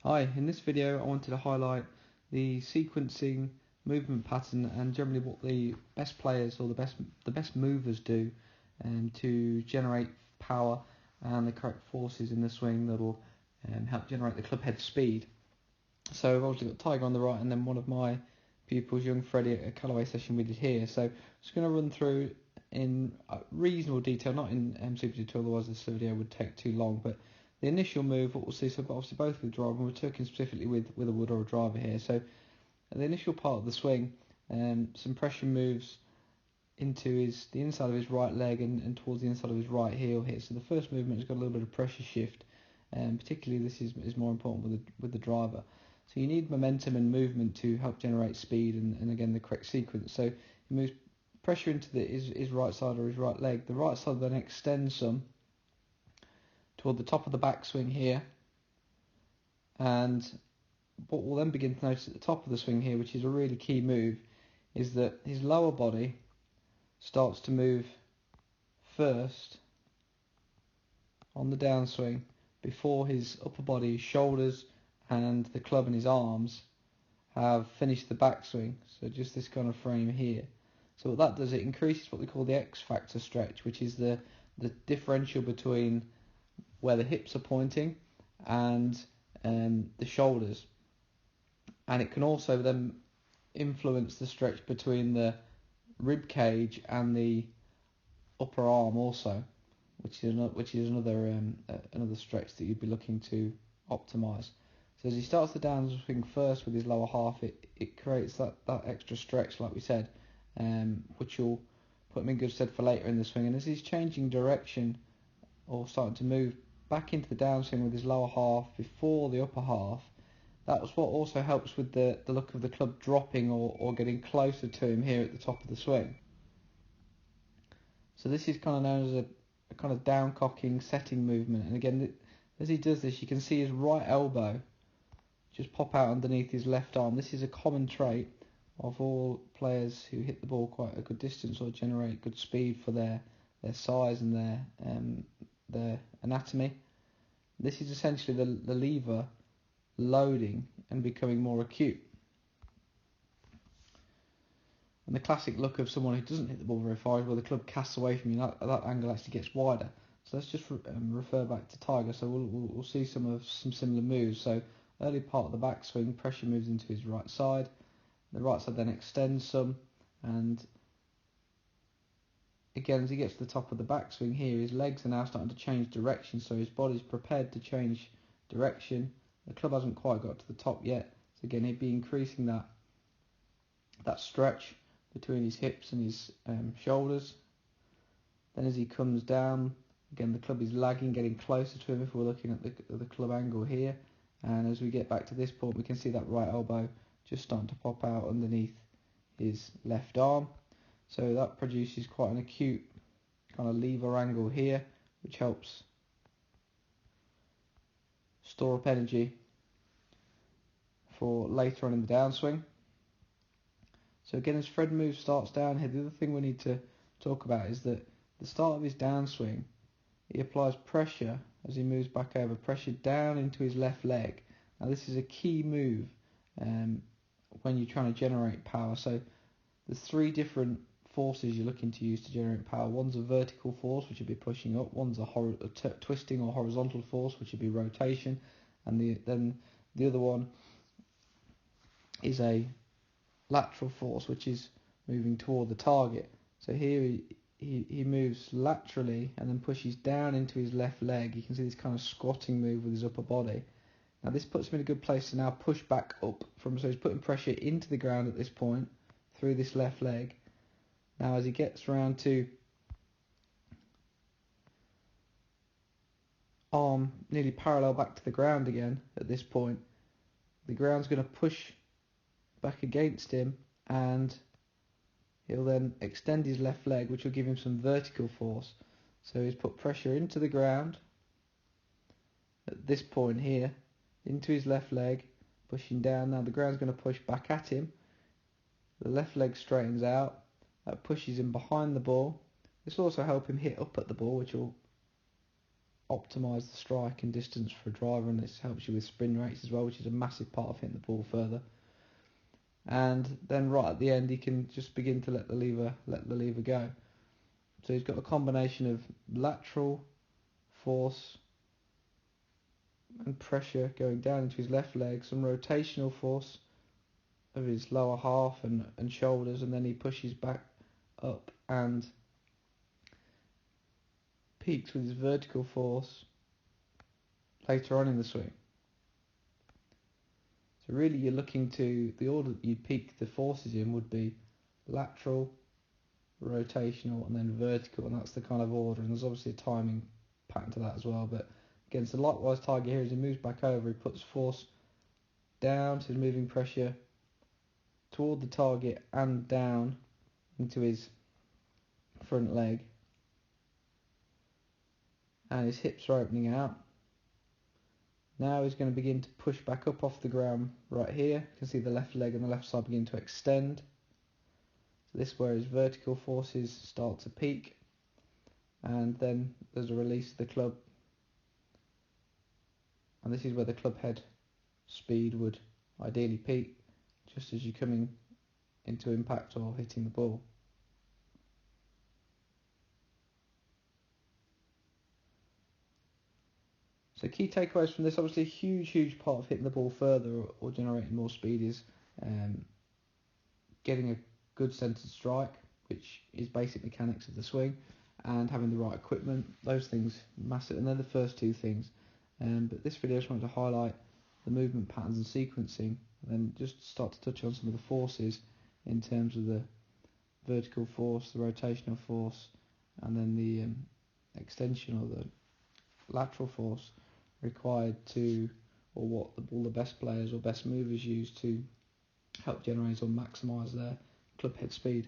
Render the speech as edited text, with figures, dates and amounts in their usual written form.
Hi, in this video I wanted to highlight the sequencing movement pattern and generally what the best players or the best movers do to generate power and the correct forces in the swing that will help generate the club head speed. So I've obviously got Tiger on the right and then one of my pupils, young Freddie, at a Callaway session we did here. So I'm just going to run through in reasonable detail, not in super detail, otherwise this video would take too long, but the initial move, what we'll see, so obviously both with driver, and we're talking specifically with a wood or a driver here. So the initial part of the swing, some pressure moves into the inside of his right leg and towards the inside of his right heel here. So the first movement has got a little bit of pressure shift, and particularly this is more important with the driver. So you need momentum and movement to help generate speed and again the correct sequence. So he moves pressure into his right side or his right leg. The right side then extends some toward the top of the backswing here, and what we'll then begin to notice at the top of the swing here, which is a really key move, is that his lower body starts to move first on the downswing before his upper body, his shoulders and the club and his arms have finished the backswing. So just this kind of frame here. So what that does, it increases what we call the X factor stretch, which is the differential between where the hips are pointing and the shoulders, and it can also then influence the stretch between the rib cage and the upper arm also, which is another stretch that you'd be looking to optimize. So as he starts the downswing first with his lower half, it creates that extra stretch, like we said, which will put him in good stead for later in the swing. And as he's changing direction or starting to move back into the downswing with his lower half before the upper half, that's what also helps with the look of the club dropping or getting closer to him here at the top of the swing. So this is kind of known as a kind of down cocking setting movement, and again as he does this you can see his right elbow just pop out underneath his left arm. This is a common trait of all players who hit the ball quite a good distance or generate good speed for their size and their anatomy. This is essentially the lever loading and becoming more acute. And the classic look of someone who doesn't hit the ball very far is where the club casts away from you, that angle actually gets wider. So let's just refer back to Tiger. So we'll see some similar moves. So early part of the backswing, pressure moves into his right side. The right side then extends some, and again as he gets to the top of the backswing here, his legs are now starting to change direction, so his body's prepared to change direction. The club hasn't quite got to the top yet, so again he'd be increasing that stretch between his hips and his shoulders. Then as he comes down, again the club is lagging, getting closer to him if we're looking at the club angle here, and as we get back to this point we can see that right elbow just starting to pop out underneath his left arm. So that produces quite an acute kind of lever angle here, which helps store up energy for later on in the downswing. So again, as Fred starts down here, the other thing we need to talk about is that the start of his downswing, he applies pressure as he moves back over, pressure down into his left leg. Now this is a key move when you're trying to generate power. So there's three different forces you're looking to use to generate power. One's a vertical force, which would be pushing up. One's a twisting or horizontal force, which would be rotation, and then the other one is a lateral force, which is moving toward the target. So here he moves laterally and then pushes down into his left leg. You can see this kind of squatting move with his upper body. Now this puts him in a good place to now push back up so he's putting pressure into the ground at this point through this left leg. Now as he gets around to arm nearly parallel back to the ground again at this point, the ground's going to push back against him and he'll then extend his left leg, which will give him some vertical force. So he's put pressure into the ground at this point here, into his left leg, pushing down. Now the ground's going to push back at him. The left leg straightens out. That pushes him behind the ball. This will also help him hit up at the ball, which will optimise the strike and distance for a driver, and this helps you with spin rates as well, which is a massive part of hitting the ball further. And then right at the end, he can just begin to let the lever go. So he's got a combination of lateral force and pressure going down into his left leg, some rotational force of his lower half and shoulders, and then he pushes back up and peaks with his vertical force later on in the swing. So really you're looking to, the order that you'd peak the forces in would be lateral, rotational, and then vertical, and that's the kind of order, and there's obviously a timing pattern to that as well. But again, so likewise Tiger here, as he moves back over, he puts force down, so he's moving pressure toward the target and down into his front leg, and his hips are opening out. Now he's going to begin to push back up off the ground right here. You can see the left leg and the left side begin to extend. So this is where his vertical forces start to peak, and then there's a release of the club, and this is where the club head speed would ideally peak, just as you're coming into impact or hitting the ball. So key takeaways from this, obviously a huge part of hitting the ball further or generating more speed is getting a good centered strike, which is basic mechanics of the swing, and having the right equipment. Those things massive, and they're the first two things. But this video I just wanted to highlight the movement patterns and sequencing, and then just start to touch on some of the forces in terms of the vertical force, the rotational force, and then the extension or the lateral force required to, or what all the best players or best movers use to help generate or maximise their club head speed.